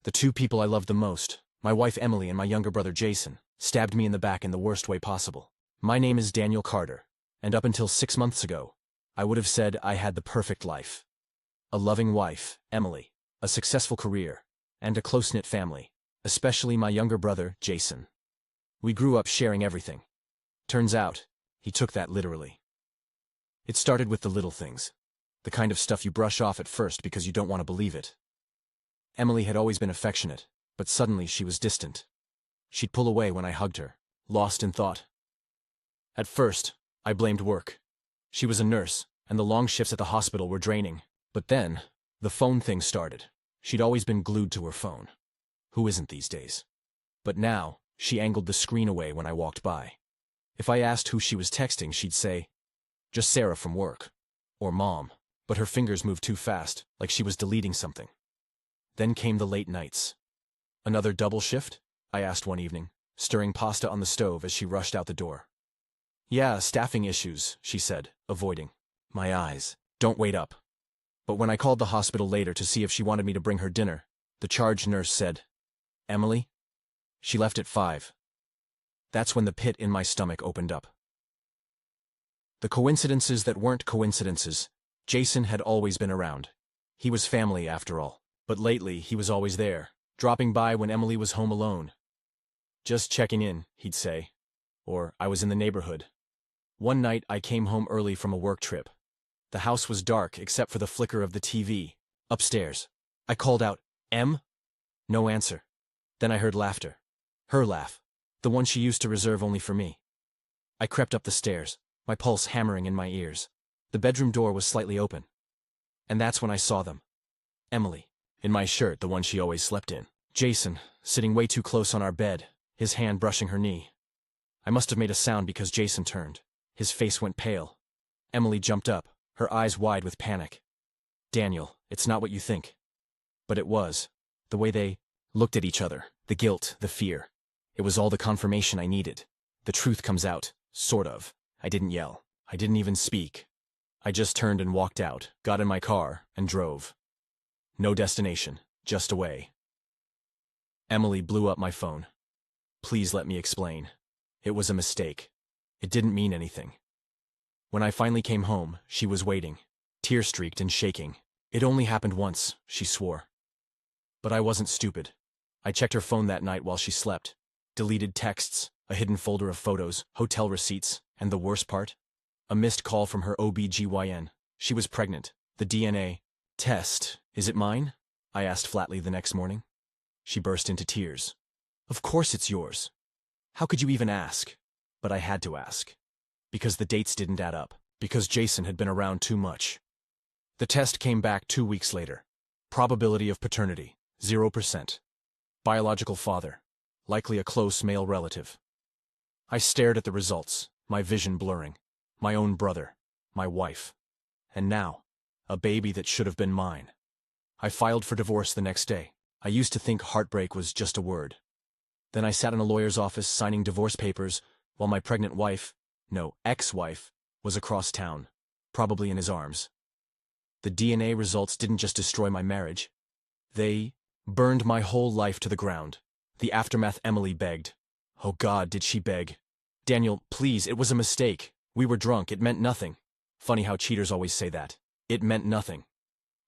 The two people I loved the most, my wife Emily and my younger brother Jason, stabbed me in the back in the worst way possible. My name is Daniel Carter, and up until 6 months ago, I would have said I had the perfect life. A loving wife, Emily, a successful career, and a close-knit family, especially my younger brother, Jason. We grew up sharing everything. Turns out, he took that literally. It started with the little things, the kind of stuff you brush off at first because you don't want to believe it. Emily had always been affectionate, but suddenly she was distant. She'd pull away when I hugged her, lost in thought. At first, I blamed work. She was a nurse, and the long shifts at the hospital were draining. But then, the phone thing started. She'd always been glued to her phone. Who isn't these days? But now, she angled the screen away when I walked by. If I asked who she was texting, she'd say, "Just Sarah from work," or "Mom," but her fingers moved too fast, like she was deleting something. Then came the late nights. "Another double shift?" I asked one evening, stirring pasta on the stove as she rushed out the door. "Yeah, staffing issues," she said, avoiding my eyes. "Don't wait up." But when I called the hospital later to see if she wanted me to bring her dinner, the charge nurse said, "Emily?" She left at 5. That's when the pit in my stomach opened up. The coincidences that weren't coincidences. Jason had always been around. He was family, after all. But lately, he was always there, dropping by when Emily was home alone. "Just checking in," he'd say. Or, "I was in the neighborhood." One night, I came home early from a work trip. The house was dark except for the flicker of the TV. Upstairs. I called out, "Em?" No answer. Then I heard laughter. Her laugh. The one she used to reserve only for me. I crept up the stairs, my pulse hammering in my ears. The bedroom door was slightly open. And that's when I saw them. Emily, in my shirt, the one she always slept in. Jason, sitting way too close on our bed, his hand brushing her knee. I must have made a sound because Jason turned. His face went pale. Emily jumped up, her eyes wide with panic. "Daniel, it's not what you think." But it was. The way they looked at each other, the guilt, the fear. It was all the confirmation I needed. The truth comes out, sort of. I didn't yell. I didn't even speak. I just turned and walked out, got in my car, and drove. No destination, just away. Emily blew up my phone. "Please let me explain. It was a mistake. It didn't mean anything." When I finally came home, she was waiting, tear-streaked and shaking. "It only happened once," she swore. But I wasn't stupid. I checked her phone that night while she slept. Deleted texts, a hidden folder of photos, hotel receipts, and the worst part? A missed call from her OB/GYN. She was pregnant. The DNA test. "Is it mine?" I asked flatly the next morning. She burst into tears. "Of course it's yours. How could you even ask?" But I had to ask. Because the dates didn't add up. Because Jason had been around too much. The test came back 2 weeks later. Probability of paternity, 0%. Biological father, likely a close male relative. I stared at the results, my vision blurring. My own brother, my wife. And now, a baby that should have been mine. I filed for divorce the next day. I used to think heartbreak was just a word. Then I sat in a lawyer's office signing divorce papers while my pregnant wife, no, ex-wife, was across town, probably in his arms. The DNA results didn't just destroy my marriage. They burned my whole life to the ground. The aftermath. Emily begged. Oh God, did she beg. "Daniel, please, it was a mistake. We were drunk, it meant nothing." Funny how cheaters always say that. It meant nothing.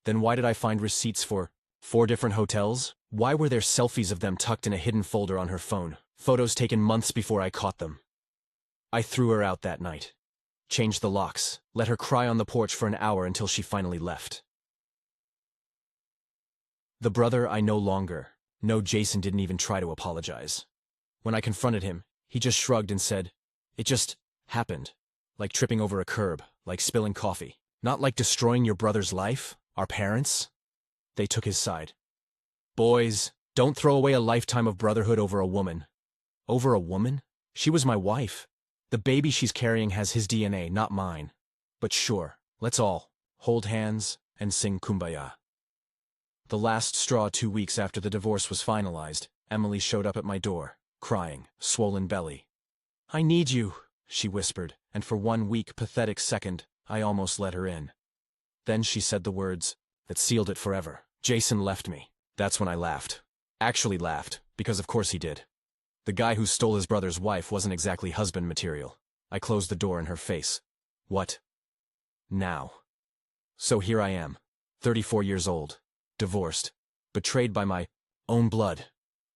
Then why did I find receipts for 4 different hotels? Why were there selfies of them tucked in a hidden folder on her phone? Photos taken months before I caught them. I threw her out that night. Changed the locks, let her cry on the porch for an hour until she finally left. The brother I no longer. No, Jason didn't even try to apologize. When I confronted him, he just shrugged and said, "It just happened. Like tripping over a curb, like spilling coffee. Not like destroying your brother's life, our parents." They took his side. "Boys, don't throw away a lifetime of brotherhood over a woman." Over a woman? She was my wife. The baby she's carrying has his DNA, not mine. But sure, let's all hold hands and sing Kumbaya. The last straw. 2 weeks after the divorce was finalized, Emily showed up at my door, crying, swollen belly. "I need you," she whispered, and for 1 weak, pathetic second, I almost let her in. Then she said the words that sealed it forever. "Jason left me." That's when I laughed. Actually laughed, because of course he did. The guy who stole his brother's wife wasn't exactly husband material. I closed the door in her face. What? Now? So here I am, 34 years old, divorced, betrayed by my own blood.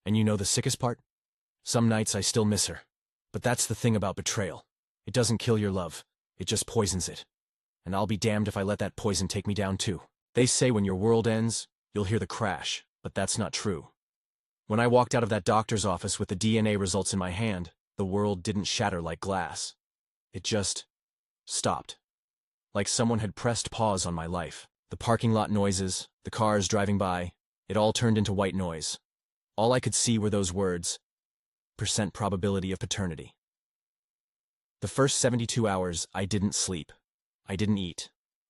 And you know the sickest part? Some nights I still miss her. But that's the thing about betrayal. It doesn't kill your love, it just poisons it. And I'll be damned if I let that poison take me down too. They say when your world ends, you'll hear the crash, but that's not true. When I walked out of that doctor's office with the DNA results in my hand, the world didn't shatter like glass. It just stopped. Like someone had pressed pause on my life. The parking lot noises, the cars driving by, it all turned into white noise. All I could see were those words, % probability of paternity. The first 72 hours, I didn't sleep. I didn't eat.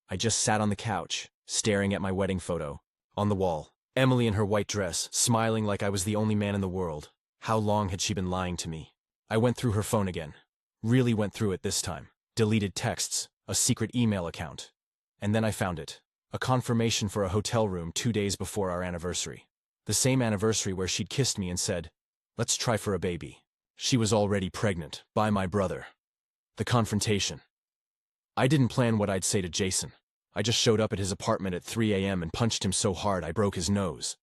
I just sat on the couch, staring at my wedding photo. On the wall, Emily in her white dress, smiling like I was the only man in the world. How long had she been lying to me? I went through her phone again. Really went through it this time. Deleted texts, a secret email account. And then I found it. A confirmation for a hotel room 2 days before our anniversary. The same anniversary where she'd kissed me and said, "Let's try for a baby." She was already pregnant, by my brother. The confrontation. I didn't plan what I'd say to Jason. I just showed up at his apartment at 3 a.m. and punched him so hard I broke his nose.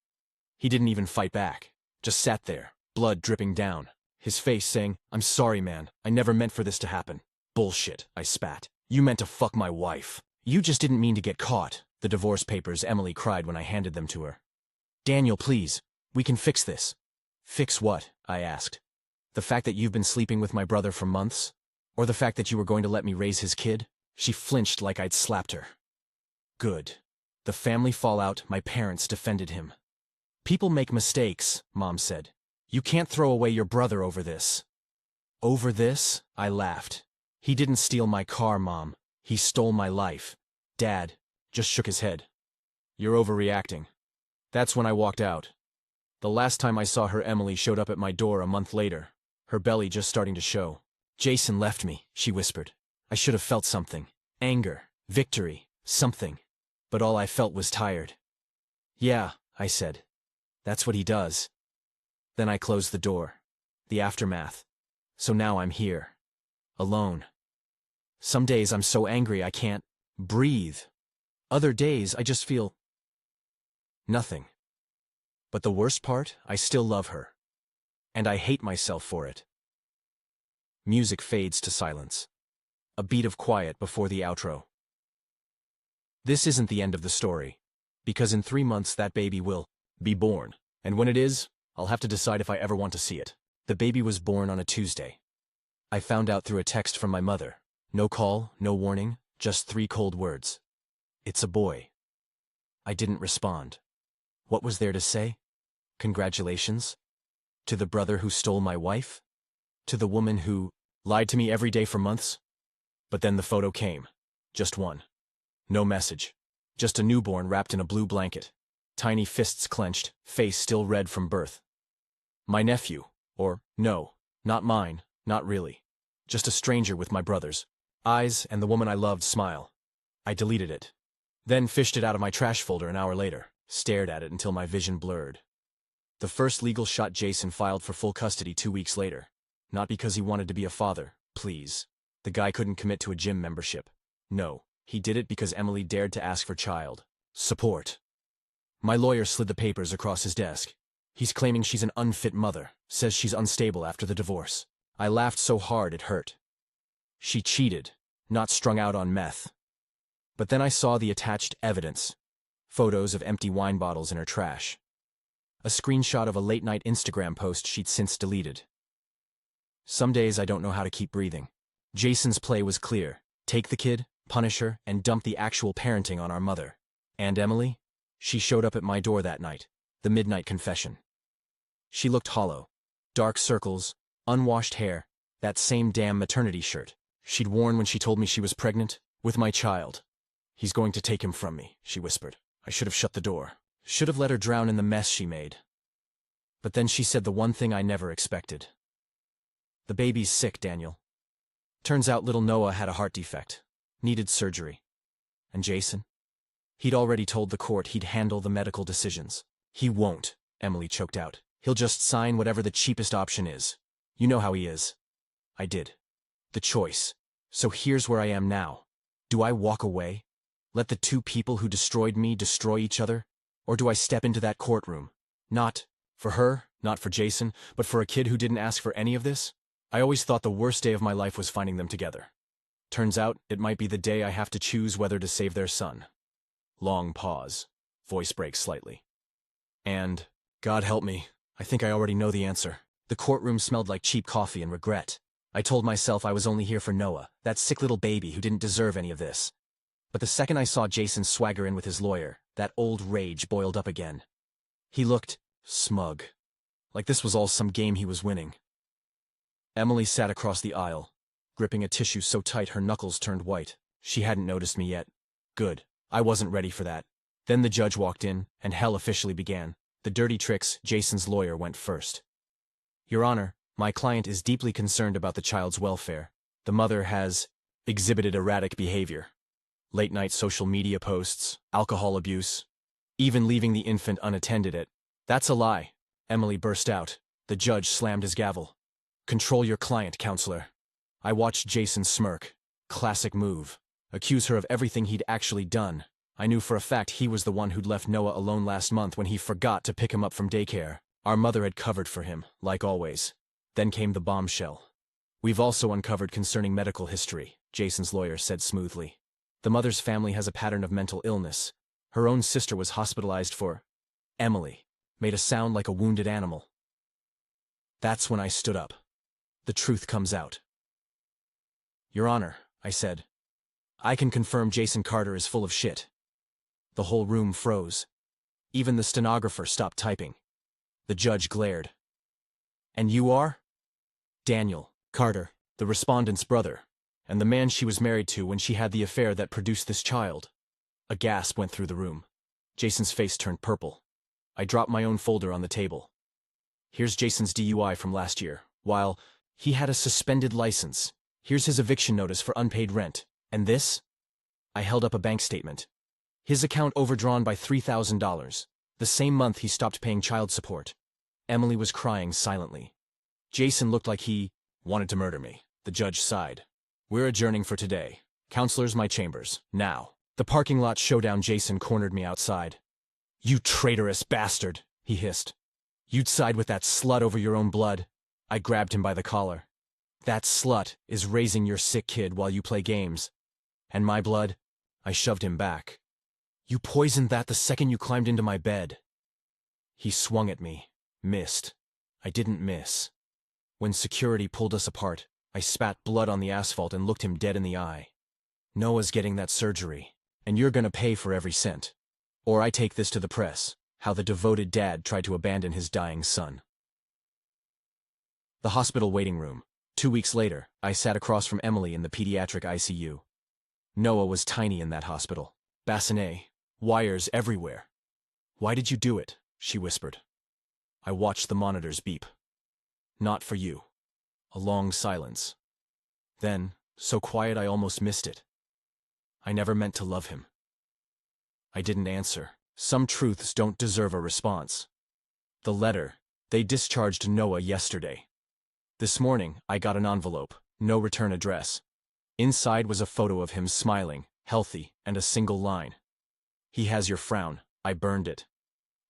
He didn't even fight back. Just sat there, blood dripping down. His face saying, "I'm sorry, man. I never meant for this to happen." "Bullshit," I spat. "You meant to fuck my wife. You just didn't mean to get caught." The divorce papers, Emily cried when I handed them to her. "Daniel, please. We can fix this." "Fix what?" I asked. "The fact that you've been sleeping with my brother for months? Or the fact that you were going to let me raise his kid?" She flinched like I'd slapped her. Good. The family fallout, my parents defended him. "People make mistakes," Mom said. "You can't throw away your brother over this." "Over this?" I laughed. "He didn't steal my car, Mom. He stole my life." Dad just shook his head. "You're overreacting." That's when I walked out. The last time I saw her, Emily showed up at my door a month later, her belly just starting to show. "Jason left me," she whispered. "I should have felt something. Anger, victory, something. But all I felt was tired." "Yeah," I said. "That's what he does." Then I closed the door. The aftermath. So now I'm here. Alone. Some days I'm so angry I can't breathe. Other days I just feel nothing. But the worst part, I still love her. And I hate myself for it. Music fades to silence. A beat of quiet before the outro. This isn't the end of the story. Because in 3 months that baby will be born. And when it is, I'll have to decide if I ever want to see it. The baby was born on a Tuesday. I found out through a text from my mother. No call, no warning, just 3 cold words. "It's a boy." I didn't respond. What was there to say? Congratulations? To the brother who stole my wife? To the woman who lied to me every day for months? But then the photo came. Just one. No message. Just a newborn wrapped in a blue blanket. Tiny fists clenched, face still red from birth. My nephew. Or, no, not mine, not really. Just a stranger with my brother's eyes and the woman I loved smile. I deleted it. Then fished it out of my trash folder an hour later, stared at it until my vision blurred. The first legal shot, Jason filed for full custody 2 weeks later. Not because he wanted to be a father, please. The guy couldn't commit to a gym membership. No, he did it because Emily dared to ask for child support. My lawyer slid the papers across his desk. He's claiming she's an unfit mother, says she's unstable after the divorce. I laughed so hard it hurt. She cheated, not strung out on meth. But then I saw the attached evidence. Photos of empty wine bottles in her trash. A screenshot of a late-night Instagram post she'd since deleted. Some days I don't know how to keep breathing. Jason's play was clear. Take the kid, punish her, and dump the actual parenting on our mother. And Emily? She showed up at my door that night. The midnight confession. She looked hollow. Dark circles, unwashed hair, that same damn maternity shirt she'd worn when she told me she was pregnant with my child. "He's going to take him from me," she whispered. I should have shut the door. Should have let her drown in the mess she made. But then she said the one thing I never expected. "The baby's sick, Daniel." Turns out little Noah had a heart defect. Needed surgery. And Jason? He'd already told the court he'd handle the medical decisions. He won't. Emily choked out. He'll just sign whatever the cheapest option is. You know how he is. I did. The choice. So here's where I am now. Do I walk away? Let the two people who destroyed me destroy each other? Or do I step into that courtroom? Not for her, not for Jason, but for a kid who didn't ask for any of this? I always thought the worst day of my life was finding them together. Turns out, it might be the day I have to choose whether to save their son. Long pause. Voice breaks slightly. And, God help me, I think I already know the answer. The courtroom smelled like cheap coffee and regret. I told myself I was only here for Noah, that sick little baby who didn't deserve any of this. But the second I saw Jason swagger in with his lawyer, that old rage boiled up again. He looked smug, like this was all some game he was winning. Emily sat across the aisle, gripping a tissue so tight her knuckles turned white. She hadn't noticed me yet. Good. I wasn't ready for that. Then the judge walked in, and hell officially began. The dirty tricks, Jason's lawyer went first. Your Honor, my client is deeply concerned about the child's welfare. The mother has exhibited erratic behavior. Late-night social media posts, alcohol abuse, even leaving the infant unattended. That's a lie, Emily burst out. The judge slammed his gavel. Control your client, counselor. I watched Jason smirk. Classic move. Accuse her of everything he'd actually done. I knew for a fact he was the one who'd left Noah alone last month when he forgot to pick him up from daycare. Our mother had covered for him, like always. Then came the bombshell. We've also uncovered concerning medical history, Jason's lawyer said smoothly. The mother's family has a pattern of mental illness. Her own sister was hospitalized for... Emily made a sound like a wounded animal. That's when I stood up. The truth comes out. Your Honor, I said. I can confirm Jason Carter is full of shit. The whole room froze. Even the stenographer stopped typing. The judge glared. And you are? Daniel Carter, the respondent's brother, and the man she was married to when she had the affair that produced this child. A gasp went through the room. Jason's face turned purple. I dropped my own folder on the table. Here's Jason's DUI from last year. While he had a suspended license, here's his eviction notice for unpaid rent. And this? I held up a bank statement. His account overdrawn by $3,000, the same month he stopped paying child support. Emily was crying silently. Jason looked like he wanted to murder me. The judge sighed. We're adjourning for today. Counselors, my chambers. Now. The parking lot showdown. Jason cornered me outside. You traitorous bastard, he hissed. You'd side with that slut over your own blood. I grabbed him by the collar. That slut is raising your sick kid while you play games. And my blood? I shoved him back. You poisoned that the second you climbed into my bed. He swung at me. Missed. I didn't miss. When security pulled us apart, I spat blood on the asphalt and looked him dead in the eye. Noah's getting that surgery, and you're gonna pay for every cent. Or I take this to the press, how the devoted dad tried to abandon his dying son. The hospital waiting room. 2 weeks later, I sat across from Emily in the pediatric ICU. Noah was tiny in that hospital. Bassinet. Wires everywhere. Why did you do it? She whispered. I watched the monitors beep. Not for you. A long silence. Then, so quiet I almost missed it. I never meant to love him. I didn't answer. Some truths don't deserve a response. The letter. They discharged Noah yesterday. This morning, I got an envelope. No return address. Inside was a photo of him smiling, healthy, and a single line. He has your frown. I burned it.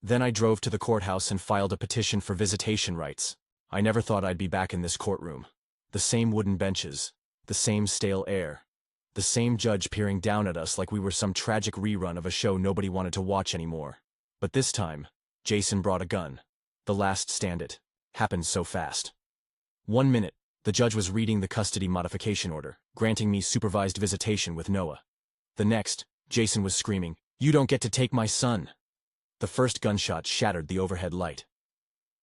Then I drove to the courthouse and filed a petition for visitation rights. I never thought I'd be back in this courtroom. The same wooden benches. The same stale air. The same judge peering down at us like we were some tragic rerun of a show nobody wanted to watch anymore. But this time, Jason brought a gun. The last stand. It happened so fast. 1 minute, the judge was reading the custody modification order, granting me supervised visitation with Noah. The next, Jason was screaming, "You don't get to take my son!" The first gunshot shattered the overhead light.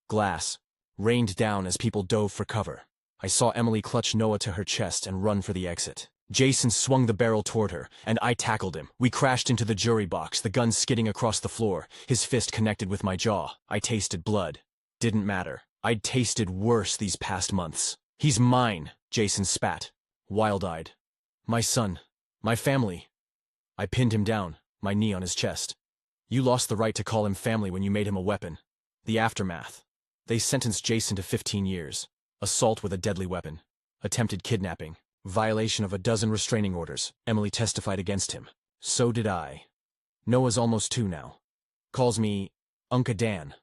Glass rained down as people dove for cover. I saw Emily clutch Noah to her chest and run for the exit. Jason swung the barrel toward her, and I tackled him. We crashed into the jury box, the gun skidding across the floor, his fist connected with my jaw. I tasted blood. Didn't matter. I'd tasted worse these past months. He's mine, Jason spat, wild-eyed. My son. My family. I pinned him down, my knee on his chest. You lost the right to call him family when you made him a weapon. The aftermath. They sentenced Jason to 15 years. Assault with a deadly weapon. Attempted kidnapping. Violation of a dozen restraining orders. Emily testified against him. So did I. Noah's almost 2 now. Calls me Unca Dan.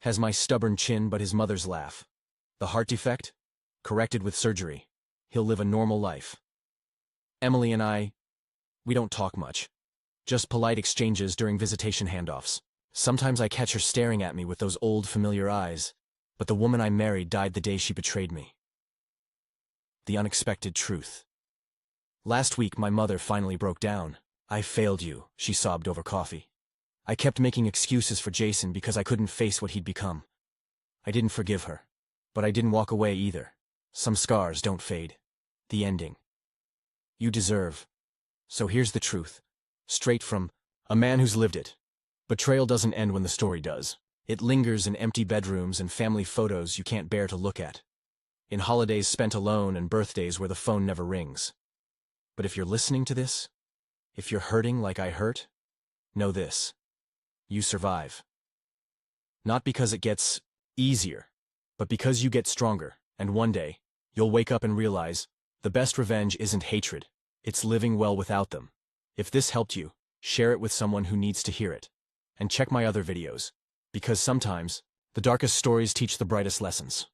Has my stubborn chin but his mother's laugh. The heart defect? Corrected with surgery. He'll live a normal life. Emily and I, we don't talk much. Just polite exchanges during visitation handoffs. Sometimes I catch her staring at me with those old familiar eyes, but the woman I married died the day she betrayed me. The unexpected truth. Last week my mother finally broke down. I failed you, she sobbed over coffee. I kept making excuses for Jason because I couldn't face what he'd become. I didn't forgive her, but I didn't walk away either. Some scars don't fade. The ending. You deserve. So here's the truth. Straight from a man who's lived it. Betrayal doesn't end when the story does. It lingers in empty bedrooms and family photos you can't bear to look at. In holidays spent alone and birthdays where the phone never rings. But if you're listening to this, if you're hurting like I hurt, know this. You survive. Not because it gets easier, but because you get stronger, and one day, you'll wake up and realize, the best revenge isn't hatred, it's living well without them. If this helped you, share it with someone who needs to hear it. And check my other videos, because sometimes, the darkest stories teach the brightest lessons.